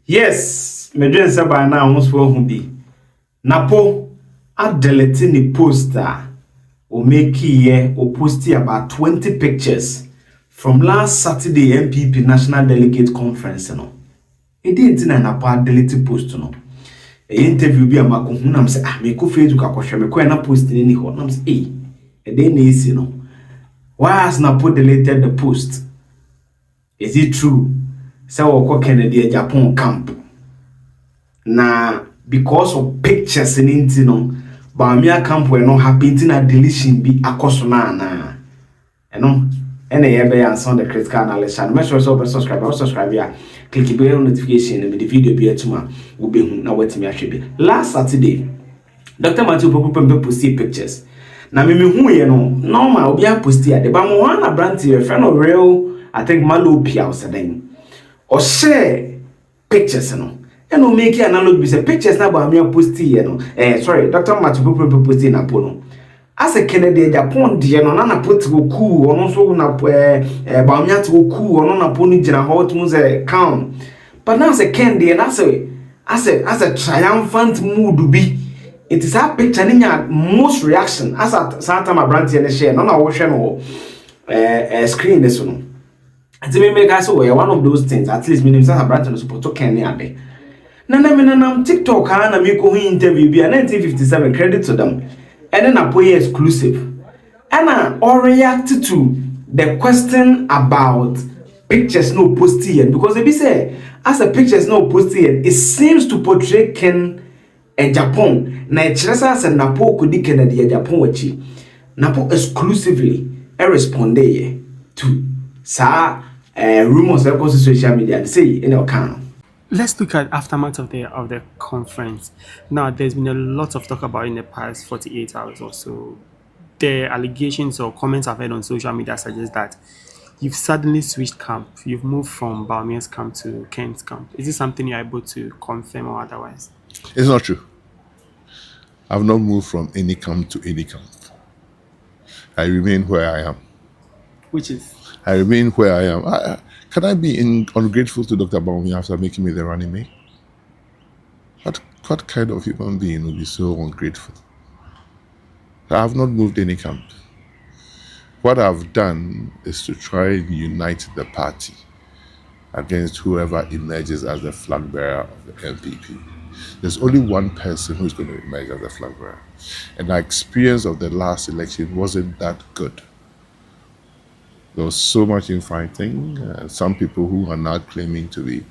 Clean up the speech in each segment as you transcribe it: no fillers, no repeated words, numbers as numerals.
Yes, me dwen say by now almost for hu bi. NAPO a delete ni poster o make here o post about 20 pictures from last Saturday MPP National Delegate Conference no. E didn't na NAPO a delete post no. E interview bi amako hu nam say me ko Facebook akohwe me ko na post ni ho nam say e dey na esi no. Why has NAPO deleted the post? Is it true? Say we Ken Agyapong camp. Na because of pictures in it, Bawumia camp were not happy in a deletion be akosona na. And be answer the critical analysis. Make sure you subscribe here. Click the bell notification and the video be atuma will be na wetimi ahwebe. Last Saturday, Dr. Matthew Poku posted pictures. Na me hu ye no normal obi a post here. The ba mo na brand your friend of real, I think Malopia was then. Or share pictures no. And no make analog be say pictures na Bawumia post here no. Sorry, Dr. Matthew Poku post na pono. As a Ken Agyapong de no na put go cool ono so na Bawumia to cool ono na poni gina hot mu say calm. But now say Ken de na say as a triumphant mood be. It is a picture ninya most reaction as at Santa my brand here share no na wo hwe no screen this no. And me make us say one of those things at least me name Santa brand no support to Ken ade. Na TikTok na me ko interview bi 1957 credit to them. And then NAPO exclusive. And I all react to the question about pictures no posted yet. Because they be say, as a pictures no posted yet, it seems to portray Ken Agyapong. Na echresa as NAPO kudi Ken Agyapong wachi. NAPO exclusively responded to sa rumors across social media and say in your account. Let's look at aftermath of the conference. Now, there's been a lot of talk about in the past 48 hours or so. The allegations or comments I've heard on social media suggest that you've suddenly switched camp. You've moved from Bawumia's camp to Ken's camp. Is this something you're able to confirm or otherwise? It's not true. I've not moved from any camp to any camp. I remain where I am. Which is? I remain where I am. Can I be ungrateful to Dr. Bawumia after making me the running mate? What kind of human being would be so ungrateful? I have not moved any camp. What I've done is to try and unite the party against whoever emerges as the flag bearer of the NPP. There's only one person who's going to emerge as the flag bearer. And our experience of the last election wasn't that good. There was so much infighting. Some people who are now claiming to be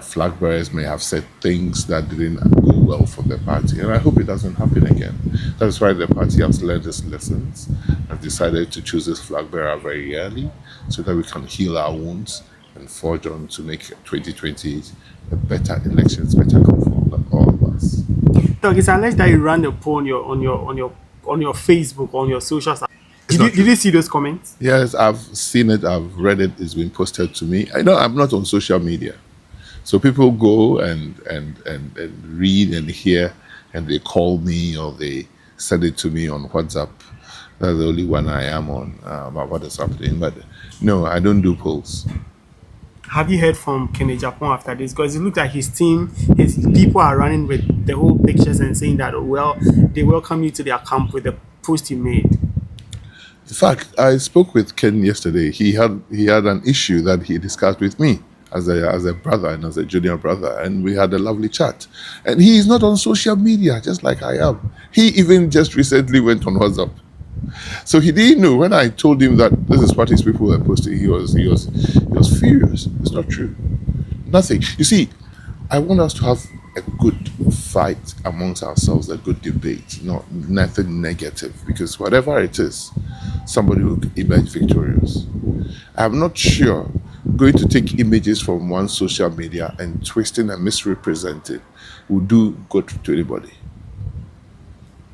flag bearers may have said things that didn't go well for the party. And I hope it doesn't happen again. That's why the party has learned its lessons and decided to choose this flag bearer very early so that we can heal our wounds and forge on to make 2028 a better elections, better conform than all of us. Doug, it's alleged that you ran a poll on your Facebook, on your social site. Did you see those comments? Yes, I've seen it. I've read it. It's been posted to me. I know I'm not on social media. So people go and read and hear, and they call me or they send it to me on WhatsApp. That's the only one I am on about what is happening. But no, I don't do polls. Have you heard from Ken Agyapong after this? Because it looks like his team, his people are running with the whole pictures and saying that, well, they welcome you to their camp with the post you made. In fact, I spoke with Ken yesterday. He had an issue that he discussed with me as a brother and as a junior brother, and we had a lovely chat. And he is not on social media, just like I am. He even just recently went on WhatsApp. So he didn't know. When I told him that this is what his people were posting, he was furious. It's not true. Nothing. You see, I want us to have a good fight amongst ourselves, a good debate, nothing negative, because whatever it is, somebody will emerge victorious. I'm not sure going to take images from one social media and twisting and misrepresenting will do good to anybody.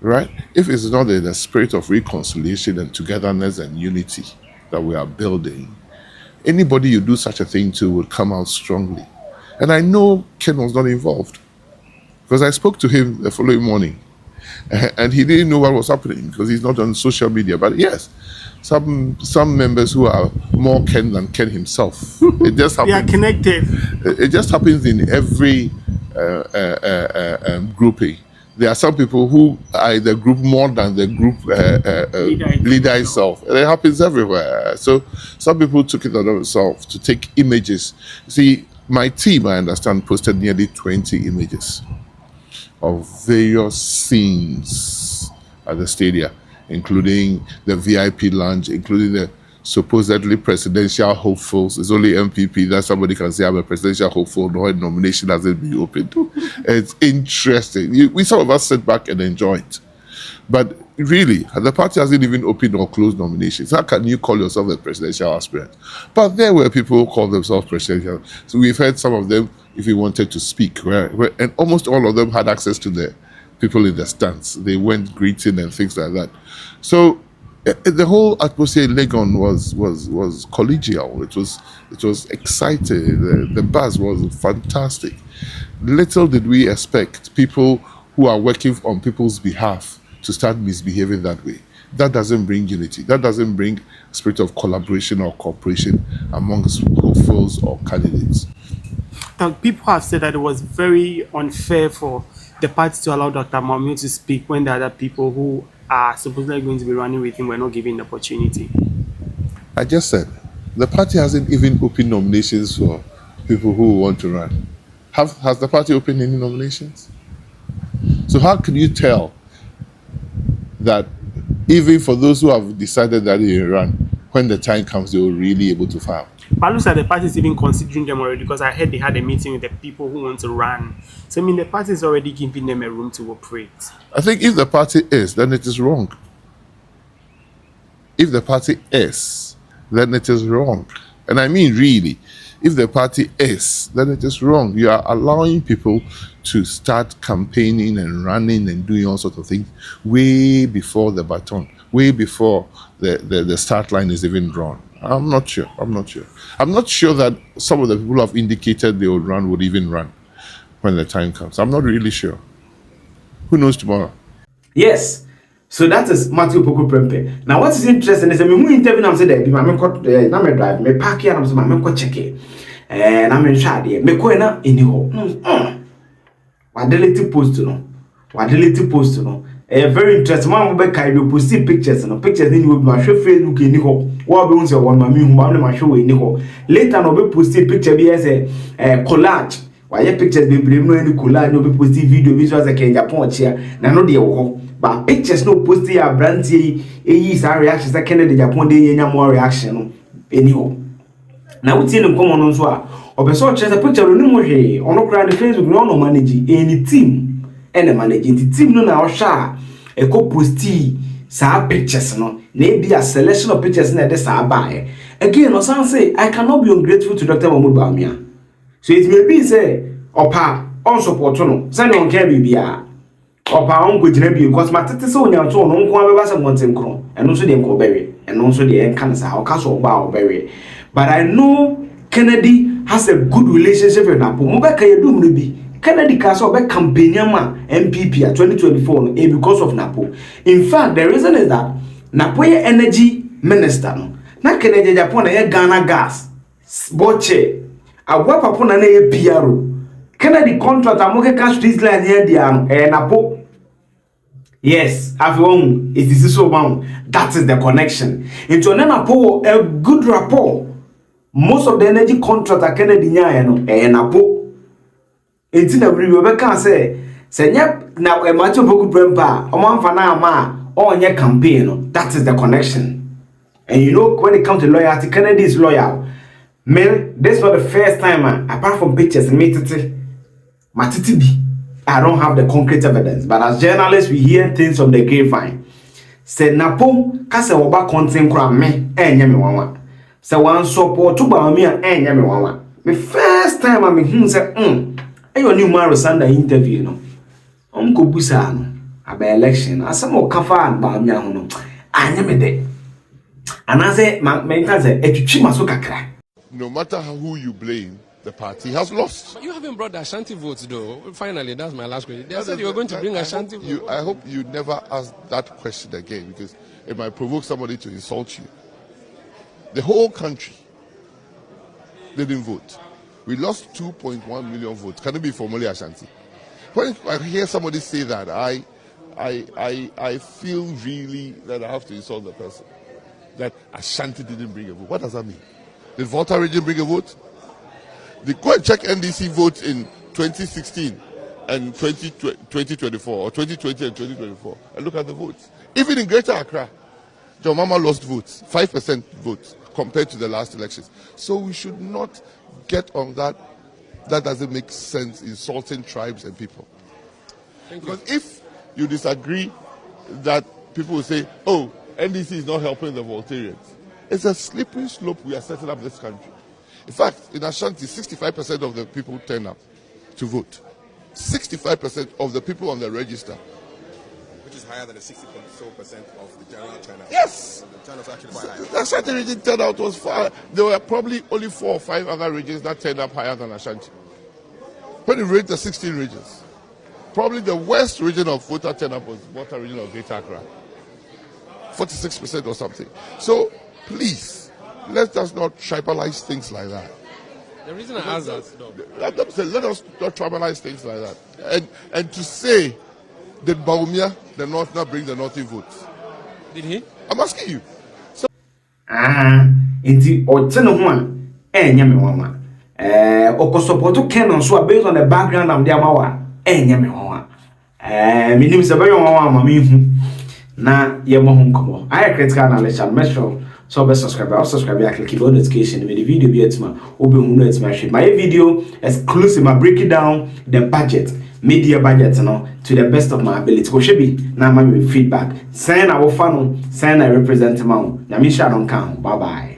Right? If it's not in the spirit of reconciliation and togetherness and unity that we are building, anybody you do such a thing to will come out strongly. And I know Ken was not involved because I spoke to him the following morning and he didn't know what was happening because he's not on social media. But yes, some members who are more Ken than Ken himself. It just happens. They are connected. It just happens in every grouping. There are some people who are in the group more than the group leader itself. And it happens everywhere. So some people took it on themselves to take images. See, my team, I understand, posted nearly 20 images of various scenes at the stadium, including the VIP lounge, including the supposedly presidential hopefuls. It's only MPP that somebody can say I'm a presidential hopeful, no nomination hasn't been opened. It's interesting. Some of us sit back and enjoy it. But really, the party hasn't even opened or closed nominations. How can you call yourself a presidential aspirant? But there were people who called themselves presidential. So we've heard some of them, if you wanted to speak, and almost all of them had access to the people in the stands. They went greeting and things like that. So the whole atmosphere in Legon was collegial. It was exciting. The buzz was fantastic. Little did we expect people who are working on people's behalf to start misbehaving that way. That doesn't bring unity. That doesn't bring a spirit of collaboration or cooperation amongst hopefuls or candidates. Now, people have said that it was very unfair for the party to allow Dr. Bawumia to speak when the other people who are supposedly going to be running with him were not given the opportunity. I just said, the party hasn't even opened nominations for people who want to run. Has the party opened any nominations? So how can you tell that even for those who have decided that they will run, when the time comes, they will really able to file? But looks like the party is even considering them already, because I heard they had a meeting with the people who want to run. So I mean, the party is already giving them a room to operate. I think if the party is, then it is wrong. If the party is, then it is wrong. And I mean really, if the party is, then it is wrong. You are allowing people to start campaigning and running and doing all sorts of things way before the baton, way before the start line is even drawn. I'm not sure. I'm not sure that some of the people who have indicated they would run would even run when the time comes. I'm not really sure. Who knows tomorrow? Yes. So that is Matthew Poko Prempe. Now, what is interesting is that me interview I'm say that na me drive me park here I'm say me check it. Na me hwade me ko na eni ho. Wa delete post no. Very interesting. Man be kai be post pictures no. Pictures ni we ma hwe Facebook eni ho. Wa be hun say won ma me hu ma na ma hwe eni ho. Later no be post picture be as collage. Why pictures be blame no any collage no be post video visuals like Ken Agyapong chia na no de wo. But pictures no post here brand is our reactions that Ken Agyapong dey nya more reaction no anyhow. Now we see them come on so a obeso check the picture no mo hwe ono kra the Facebook no manage any team and managing the team no na o sha e ko posti sa pictures no na be a selection of pictures na dey sa buy again no san say I cannot be ungrateful to Dr. Bawumia. So it may be say opa on support no say no care bibia opa on go gina bi because matete say onya to no nko abeba say monten kro eno so de nko bewe eno so de enka sa o ka so ba o bewe. But I know Kennedy has a good relationship with NAPO. Mo be ka yedum no bi Kennedy ka so be campaign ma MPP at 2024 no because of NAPO. In fact, the reason is that NAPO energy minister no na Kennedy Agyapong na ye Ghana gas boche agwa papo na ye PRO Kennedy contract amoke cash street line here dia no NAPO. Yes, everyone it is so one. That is the connection. Into NAPO a good rapport. Most of the energy contract at Kennedy nya no NAPO. Enti na bri we can say nya na e macho boku prempa o man fa na ama onye campaign no. That is the connection. And you know when it comes to loyalty, Kennedy is loyal. Man, this is not the first time apart from pictures me matiti bi. I don't have the concrete evidence, but as journalists we hear things from the grapevine. Say NAPO ka se oba content kra me enye me wanwa. Say one support to Bawumia enye me wanwa. Me first time I me say ayo new Maro Sanda interview no. Ko busa no aba election asamo kafa and Bawumia ho no. Anya me de. And I say me can say etwitwi maso kakra. No matter who you blame, the party has lost. But you haven't brought the Ashanti votes, though. Finally, that's my last question. They said you were going to bring Ashanti votes. I hope you never ask that question again, because it might provoke somebody to insult you. The whole country didn't vote. We lost 2.1 million votes. Can it be formally Ashanti? When I hear somebody say that, I feel really that I have to insult the person. That Ashanti didn't bring a vote. What does that mean? Did Volta region bring a vote? Go and check NDC votes in 2016 and 2024, or 2020 and 2024, and look at the votes. Even in Greater Accra, John Mahama lost votes, 5% votes compared to the last elections. So we should not get on that. That doesn't make sense, insulting tribes and people. Because if you disagree, that people will say, oh, NDC is not helping the Voltarians. It's a slippery slope we are setting up this country. In fact, in Ashanti, 65% of the people turn up to vote. 65% of the people on the register. Which is higher than the 60% of the general turnout. Yes! So the turnout was actually quite high. The Ashanti region turnout was far. There were probably only 4 or 5 other regions that turned up higher than Ashanti. When you rate the 16 regions, probably the worst region of voter turnout was Volta region of Greater Accra. 46% or something. So, please, let us not tribalize things like that. The reason I ask that, let us not tribalize things like that. And to say, did Bawumia, the North, not bring the Northern votes? did he? I'm asking you. So, inti otene ho a enya me wama okosopoto Ken so based on the background am dia mawa enya me ho a minim se bayo wama ma me hu na ye mo ho nkomo I critical analysis make sure so be subscribe click on notification with the video be etima obe hu no etima hwe my video exclusive my break down the budget media budget no to the best of my ability ko shebi na ma me feedback send our fan send I represent ma na me sha don kan bye bye.